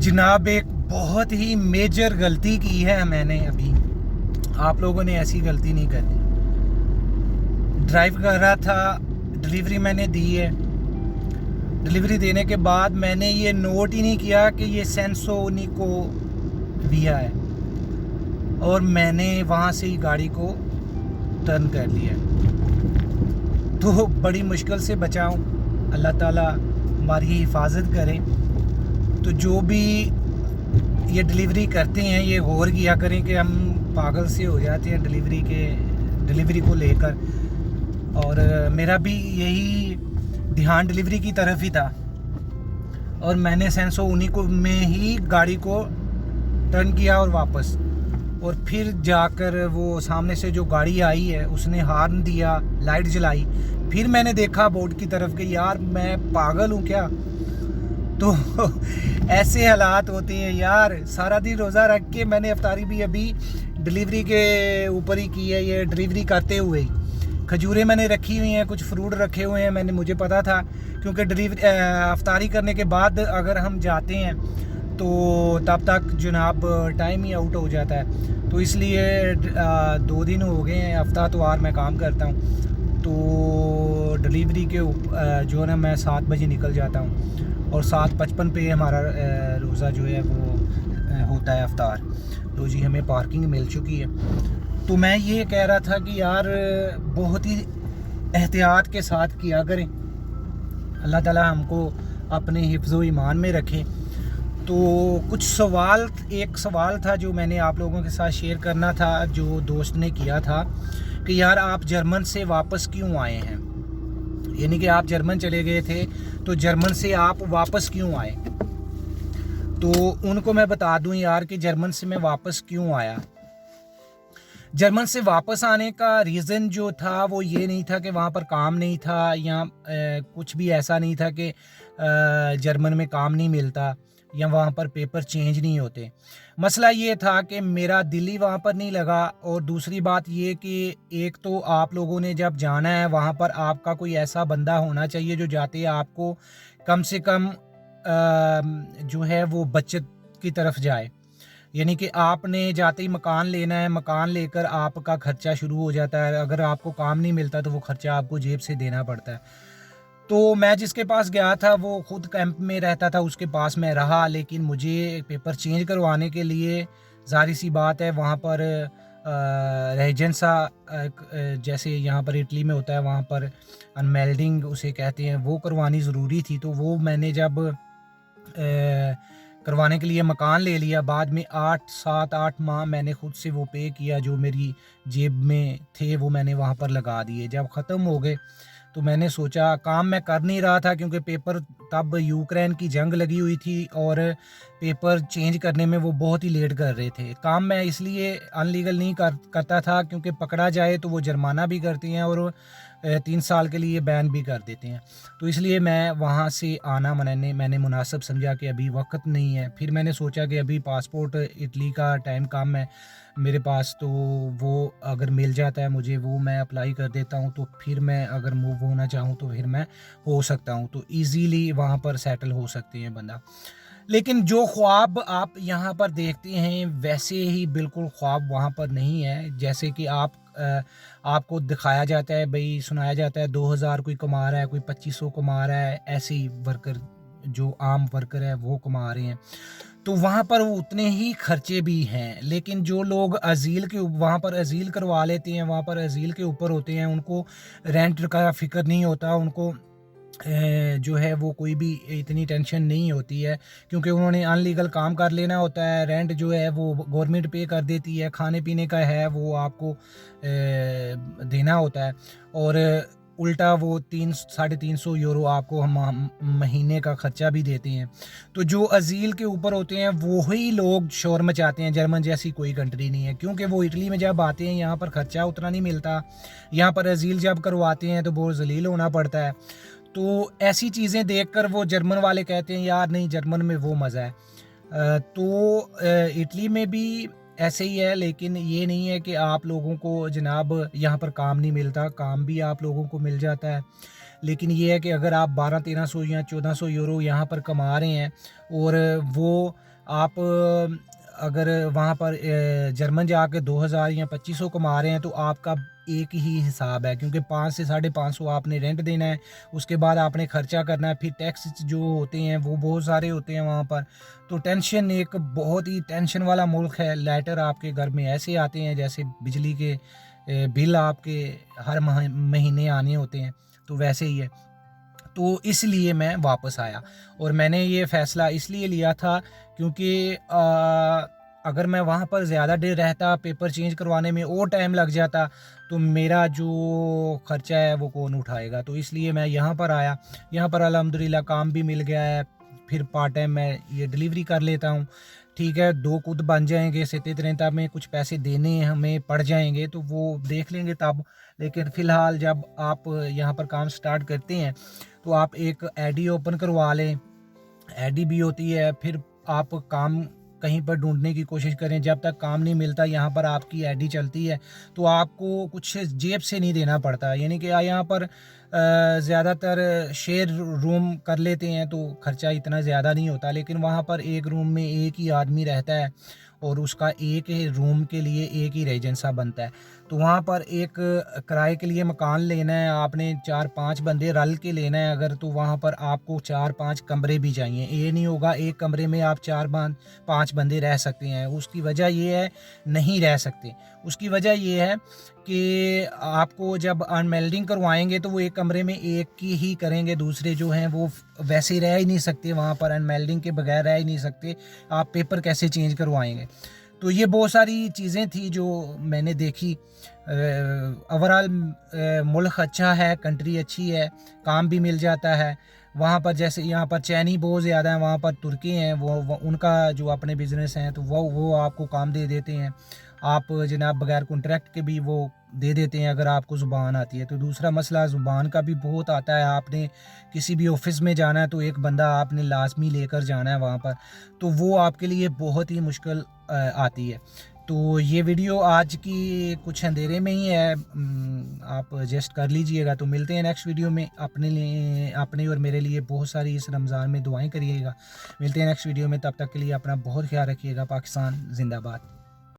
जनाब एक बहुत ही मेजर गलती की है मैंने अभी। आप लोगों ने ऐसी गलती नहीं करनी। ड्राइव कर रहा था, डिलीवरी मैंने दी है। डिलीवरी देने के बाद मैंने ये नोट ही नहीं किया कि ये सेंसो निको विया है, और मैंने वहाँ से ही गाड़ी को टर्न कर लिया। तो बड़ी मुश्किल से बचाऊँ, अल्लाह ताला हमारी हिफाजत करे। तो जो भी ये डिलीवरी करते हैं ये गौर किया करें कि हम पागल से हो जाते हैं डिलीवरी को लेकर। और मेरा भी यही ध्यान डिलीवरी की तरफ ही था, और मैंने सेंसो उन्हीं को में ही गाड़ी को टर्न किया और वापस। और फिर जाकर वो सामने से जो गाड़ी आई है उसने हॉर्न दिया, लाइट जलाई। फिर मैंने देखा बोर्ड की तरफ कि यार मैं पागल हूँ क्या। तो ऐसे हालात होते हैं यार। सारा दिन रोज़ा रख के मैंने अफ्तारी भी अभी डिलीवरी के ऊपर ही की है। ये डिलीवरी करते हुए ही खजूरें मैंने रखी हुई हैं, कुछ फ्रूट रखे हुए हैं। मुझे पता था क्योंकि डिलीवरी अफ्तारी करने के बाद अगर हम जाते हैं तो तब तक जनाब टाइम ही आउट हो जाता है। तो इसलिए 2 दिन हो गए हैं, हफ्ता तो वार मैं काम करता हूँ। तो डिलीवरी के जो है ना, मैं 7 बजे निकल जाता हूँ और 7:55 पे हमारा रोज़ा जो है वो होता है अफ्तार। तो जी हमें पार्किंग मिल चुकी है। तो मैं ये कह रहा था कि यार बहुत ही एहतियात के साथ किया करें, अल्लाह ताला हमको अपने हिफ्ज़ व ईमान में रखे। तो एक सवाल था जो मैंने आप लोगों के साथ शेयर करना था, जो दोस्त ने किया था कि यार आप जर्मन से वापस क्यों आए हैं, यानी कि आप जर्मन चले गए थे तो जर्मन से आप वापस क्यों आए। तो उनको मैं बता दूं यार कि जर्मन से मैं वापस क्यों आया। जर्मन से वापस आने का रीज़न जो था वो ये नहीं था कि वहाँ पर काम नहीं था, या कुछ भी ऐसा नहीं था कि जर्मन में काम नहीं मिलता या वहाँ पर पेपर चेंज नहीं होते। मसला ये था कि मेरा दिल ही वहाँ पर नहीं लगा। और दूसरी बात ये कि एक तो आप लोगों ने जब जाना है वहाँ पर आपका कोई ऐसा बंदा होना चाहिए जो जाते आपको कम से कम जो है वो बचत की तरफ जाए। यानी कि आपने जाते ही मकान लेना है, मकान लेकर आपका खर्चा शुरू हो जाता है। अगर आपको काम नहीं मिलता तो वो खर्चा आपको जेब से देना पड़ता है। तो मैं जिसके पास गया था वो खुद कैंप में रहता था, उसके पास मैं रहा। लेकिन मुझे पेपर चेंज करवाने के लिए ज़ाहिर सी बात है वहाँ पर रेजिडेंसा जैसे यहाँ पर इटली में होता है, वहाँ पर अनमेल्डिंग उसे कहते हैं, वो करवानी ज़रूरी थी। तो वो मैंने जब करवाने के लिए मकान ले लिया, बाद में 7-8 माह मैंने खुद से वो पे किया, जो मेरी जेब में थे वो मैंने वहाँ पर लगा दिए। जब ख़त्म हो गए तो मैंने सोचा, काम मैं कर नहीं रहा था क्योंकि पेपर तब यूक्रेन की जंग लगी हुई थी और पेपर चेंज करने में वो बहुत ही लेट कर रहे थे। काम मैं इसलिए अनलीगल नहीं करता था क्योंकि पकड़ा जाए तो वो जुर्माना भी करते हैं और 3 साल के लिए बैन भी कर देते हैं। तो इसलिए मैं वहाँ से आना मैंने मुनासिब समझा कि अभी वक्त नहीं है। फिर मैंने सोचा कि अभी पासपोर्ट इटली का टाइम कम है मेरे पास, तो वो अगर मिल जाता है मुझे वो मैं अप्लाई कर देता हूँ। तो फिर मैं अगर मूव होना चाहूँ तो फिर मैं हो सकता हूँ, तो इजीली वहाँ पर सेटल हो सकते हैं बंदा। लेकिन जो ख्वाब आप यहाँ पर देखते हैं वैसे ही बिल्कुल ख्वाब वहाँ पर नहीं है। जैसे कि आपको दिखाया जाता है, भाई सुनाया जाता है 2000 कोई कमा रहा है, कोई 2500 कमा रहा है, ऐसे ही वर्कर जो आम वर्कर है वो कमा रहे हैं। तो वहाँ पर वो उतने ही खर्चे भी हैं। लेकिन जो लोग वहाँ पर अजील करवा लेते हैं, वहाँ पर अजील के ऊपर होते हैं, उनको रेंट का फ़िक्र नहीं होता, उनको जो है वो कोई भी इतनी टेंशन नहीं होती है क्योंकि उन्होंने अनलीगल काम कर लेना होता है। रेंट जो है वो गवर्नमेंट पे कर देती है, खाने पीने का है वो आपको देना होता है, और उल्टा वो 300-350 यूरो आपको हम महीने का ख़र्चा भी देते हैं। तो जो अजील के ऊपर होते हैं वही लोग शोर मचाते हैं। जर्मन जैसी कोई कंट्री नहीं है, क्योंकि वो इटली में जब आते हैं यहाँ पर ख़र्चा उतना नहीं मिलता। यहाँ पर अजील जब करवाते हैं तो बहुत जलील होना पड़ता है। तो ऐसी चीज़ें देखकर वो जर्मन वाले कहते हैं यार नहीं, जर्मन में वो मज़ा है। इटली में भी ऐसे ही है, लेकिन ये नहीं है कि आप लोगों को जनाब यहाँ पर काम नहीं मिलता, काम भी आप लोगों को मिल जाता है। लेकिन ये है कि अगर आप 1200-1300 या 1400 यूरो यहाँ पर कमा रहे हैं और वो आप अगर वहाँ पर जर्मन जाके 2000 या 2500 कमा रहे हैं तो आपका एक ही हिसाब है, क्योंकि 5 से 550 आपने रेंट देना है, उसके बाद आपने खर्चा करना है, फिर टैक्स जो होते हैं वो बहुत सारे होते हैं वहाँ पर। तो टेंशन, एक बहुत ही टेंशन वाला मुल्क है। लेटर आपके घर में ऐसे आते हैं जैसे बिजली के बिल आपके हर महीने आने होते हैं, तो वैसे ही है। तो इसलिए मैं वापस आया, और मैंने ये फ़ैसला इसलिए लिया था क्योंकि अगर मैं वहाँ पर ज़्यादा देर रहता, पेपर चेंज करवाने में और टाइम लग जाता, तो मेरा जो ख़र्चा है वो कौन उठाएगा। तो इसलिए मैं यहाँ पर आया। यहाँ पर अल्हम्दुलिल्लाह काम भी मिल गया है, फिर पार्ट टाइम मैं ये डिलीवरी कर लेता हूँ। ठीक है, 2 खुद बन जाएंगे, सेते त्रेंता में कुछ पैसे देने हमें पड़ जाएंगे तो वो देख लेंगे तब। लेकिन फ़िलहाल जब आप यहाँ पर काम स्टार्ट करते हैं तो आप एक आईडी ओपन करवा लें। आईडी भी होती है, फिर आप काम कहीं पर ढूंढने की कोशिश करें। जब तक काम नहीं मिलता, यहाँ पर आपकी आईडी चलती है तो आपको कुछ जेब से नहीं देना पड़ता। यानी कि यहाँ पर ज़्यादातर शेयर रूम कर लेते हैं तो खर्चा इतना ज़्यादा नहीं होता, लेकिन वहाँ पर एक रूम में एक ही आदमी रहता है और उसका एक ही रूम के लिए एक ही रेजेंसा बनता है। तो वहाँ पर एक किराए के लिए मकान लेना है आपने, 4-5 बंदे रल के लेना है अगर, तो वहाँ पर आपको 4-5 कमरे भी चाहिए। ये नहीं होगा एक कमरे में आप 4-5 बंदे रह सकते हैं। उसकी वजह ये है, नहीं रह सकते। उसकी वजह ये है कि आपको जब अनमेल्डिंग करवाएंगे तो वो एक कमरे में एक की ही करेंगे, दूसरे जो हैं वो वैसे रह ही नहीं सकते वहाँ पर, अनमेल्डिंग के बगैर रह ही नहीं सकते। आप पेपर कैसे चेंज करवाएंगे। तो ये बहुत सारी चीज़ें थी जो मैंने देखी। ओवरऑल मुल्क अच्छा है, कंट्री अच्छी है, काम भी मिल जाता है वहाँ पर। जैसे यहाँ पर चैनी बहुत ज़्यादा है, वहाँ पर तुर्की हैं, वो उनका जो अपने बिज़नेस हैं तो वो आपको काम दे देते हैं। आप जनाब बगैर कॉन्ट्रैक्ट के भी वो दे देते हैं अगर आपको ज़ुबान आती है। तो दूसरा मसला ज़ुबान का भी बहुत आता है। आपने किसी भी ऑफिस में जाना है तो एक बंदा आपने लाजमी लेकर जाना है वहाँ पर, तो वो आपके लिए बहुत ही मुश्किल आती है। तो ये वीडियो आज की कुछ अंधेरे में ही है, आप एडजस्ट कर लीजिएगा। तो मिलते हैं नेक्स्ट वीडियो में। अपने लिए, अपने और मेरे लिए बहुत सारी इस रमज़ान में दुआएं करिएगा। मिलते हैं नेक्स्ट वीडियो में, तब तक के लिए अपना बहुत ख्याल रखिएगा। पाकिस्तान जिंदाबाद।